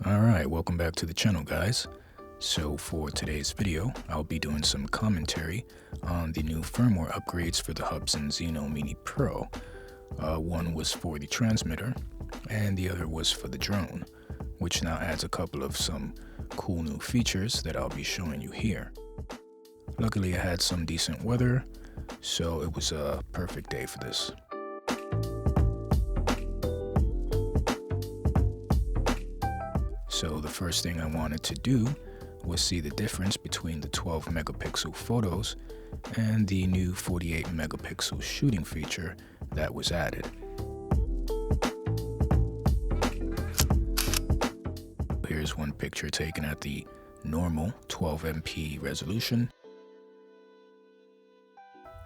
Alright, welcome back to the channel, guys. So for today's video, I'll be doing some commentary on the new firmware upgrades for the Hubsan Zino Mini Pro. One was for the transmitter and the other was for the drone, which now adds a couple of some cool new features that I'll be showing you here. Luckily I had some decent weather, so it was a perfect day for this. So the first thing I wanted to do was see the difference between the 12 megapixel photos and the new 48 megapixel shooting feature that was added. Here's one picture taken at the normal 12MP resolution.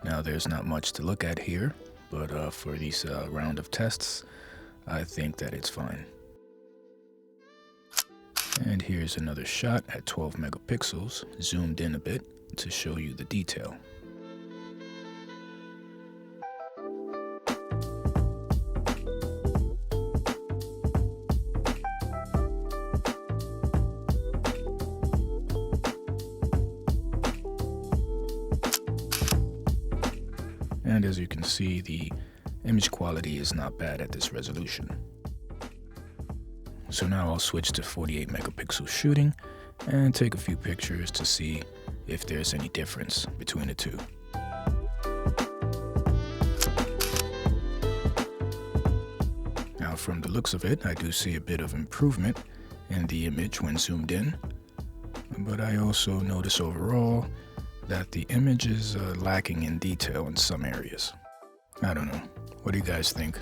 Now there's not much to look at here, but for these round of tests, I think that it's fine. And here's another shot at 12 megapixels, zoomed in a bit to show you the detail. And as you can see, the image quality is not bad at this resolution. So now I'll switch to 48 megapixel shooting and take a few pictures to see if there's any difference between the two. Now from the looks of it, I do see a bit of improvement in the image when zoomed in, but I also notice overall that the image is lacking in detail in some areas. I don't know. What do you guys think?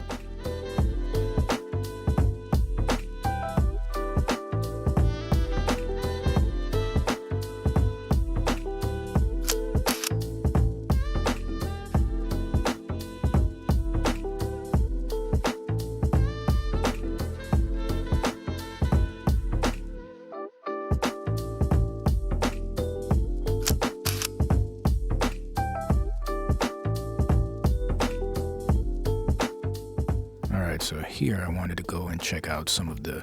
So here I wanted to go and check out some of the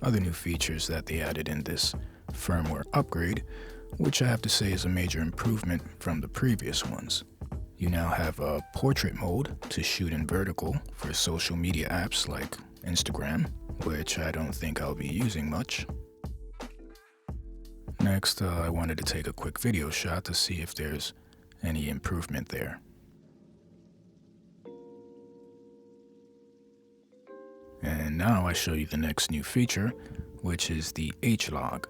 other new features that they added in this firmware upgrade, which I have to say is a major improvement from the previous ones. You now have a portrait mode to shoot in vertical for social media apps like Instagram, which I don't think I'll be using much. Next, I wanted to take a quick video shot to see if there's any improvement there. And now I show you the next new feature, which is the H-Log.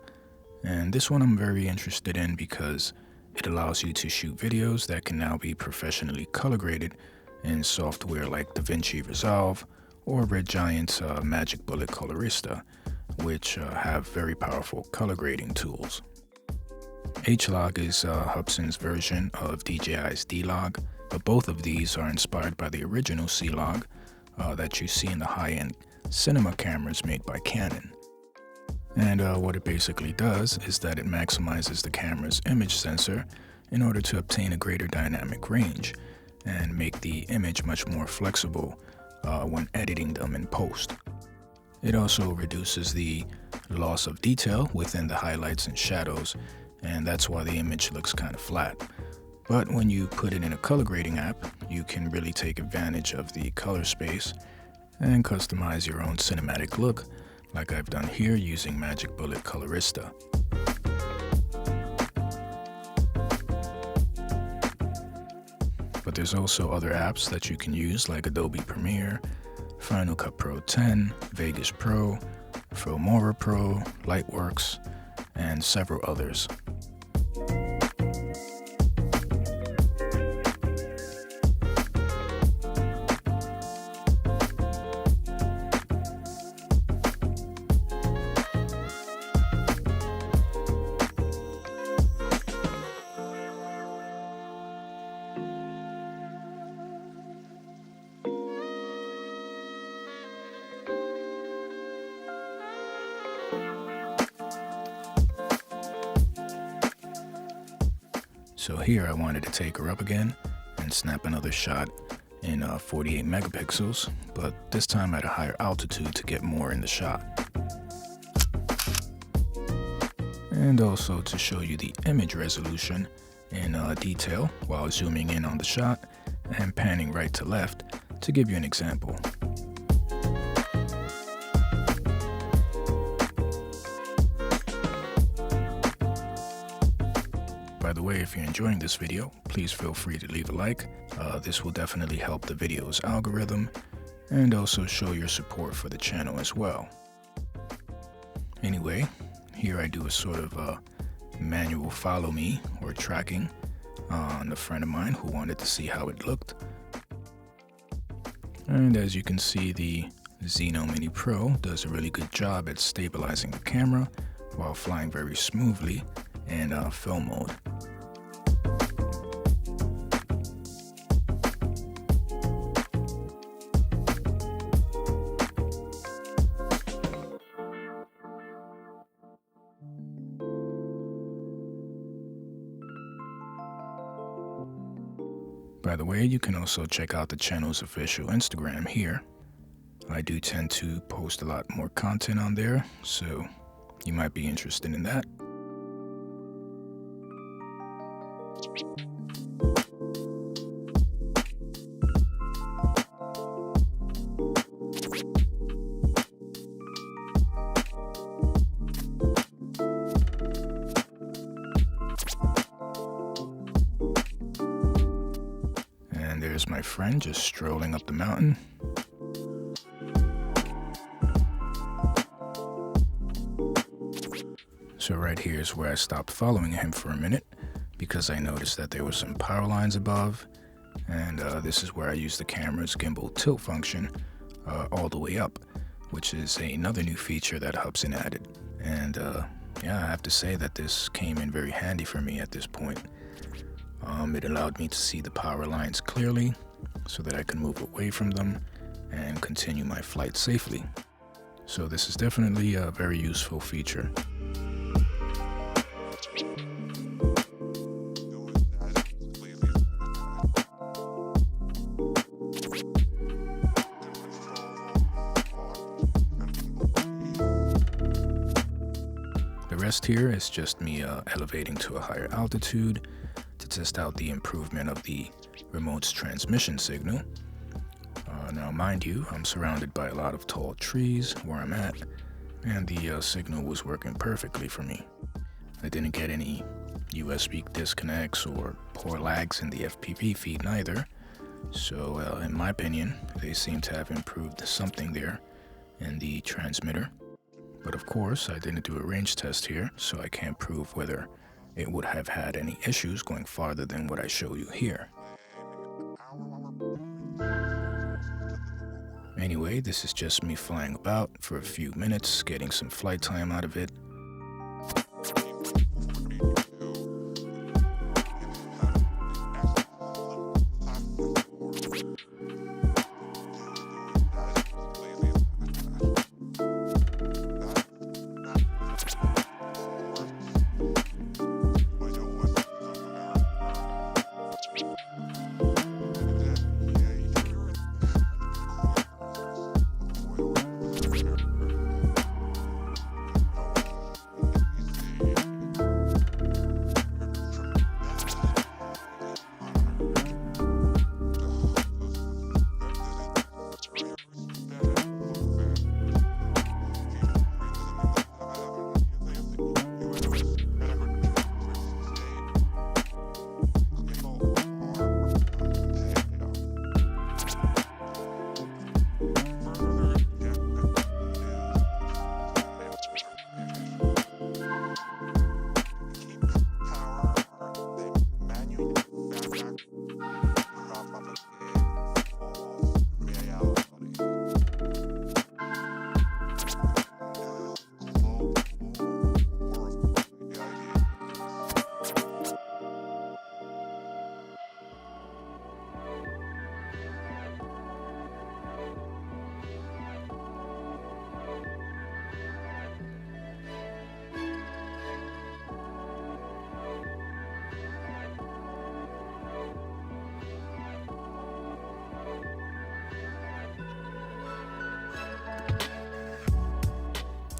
And this one I'm very interested in because it allows you to shoot videos that can now be professionally color graded in software like DaVinci Resolve or Red Giant's Magic Bullet Colorista, which have very powerful color grading tools. H-Log is Hubsan's version of DJI's D-Log, but both of these are inspired by the original C-Log that you see in the high-end cinema cameras made by Canon. And what it basically does is that it maximizes the camera's image sensor in order to obtain a greater dynamic range and make the image much more flexible when editing them in post. It also reduces the loss of detail within the highlights and shadows, and that's why the image looks kind of flat. But when you put it in a color grading app, you can really take advantage of the color space and customize your own cinematic look, like I've done here using Magic Bullet Colorista. But there's also other apps that you can use like Adobe Premiere, Final Cut Pro 10, Vegas Pro, Firmware Pro, Lightworks, and several others. So here I wanted to take her up again and snap another shot in 48 megapixels, but this time at a higher altitude to get more in the shot. and also to show you the image resolution in detail while zooming in on the shot and panning right to left to give you an example. By the way, if you're enjoying this video, please feel free to leave a like. This will definitely help the video's algorithm and also show your support for the channel as well. Anyway, here I do a sort of manual follow me or tracking on a friend of mine who wanted to see how it looked. And as you can see, the Zino Mini Pro does a really good job at stabilizing the camera while flying very smoothly in film mode. By the way, you can also check out the channel's official Instagram here. I do tend to post a lot more content on there, so you might be interested in that. There's my friend just strolling up the mountain. So right here is where I stopped following him for a minute because I noticed that there were some power lines above, and this is where I use the camera's gimbal tilt function all the way up, which is another new feature that Hubsan added. And yeah, I have to say that this came in very handy for me at this point. It allowed me to see the power lines clearly so that I can move away from them and continue my flight safely. So this is definitely a very useful feature. The rest here is just me elevating to a higher altitude to test out the improvement of the remote's transmission signal. Now mind you, I'm surrounded by a lot of tall trees where I'm at, and the signal was working perfectly for me. I didn't get any USB disconnects or poor lags in the FPV feed neither, so in my opinion, they seem to have improved something there in the transmitter. But of course, I didn't do a range test here, so I can't prove whether it would have had any issues going farther than what I show you here. Anyway, this is just me flying about for a few minutes, getting some flight time out of it.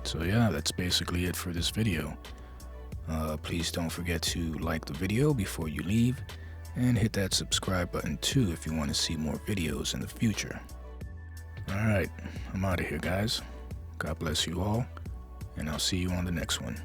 So yeah, that's basically it for this video. please don't forget to like the video before you leave, and hit that subscribe button too if you want to see more videos in the future. Alright, I'm out of here, guys. God bless you all, and I'll see you on the next one.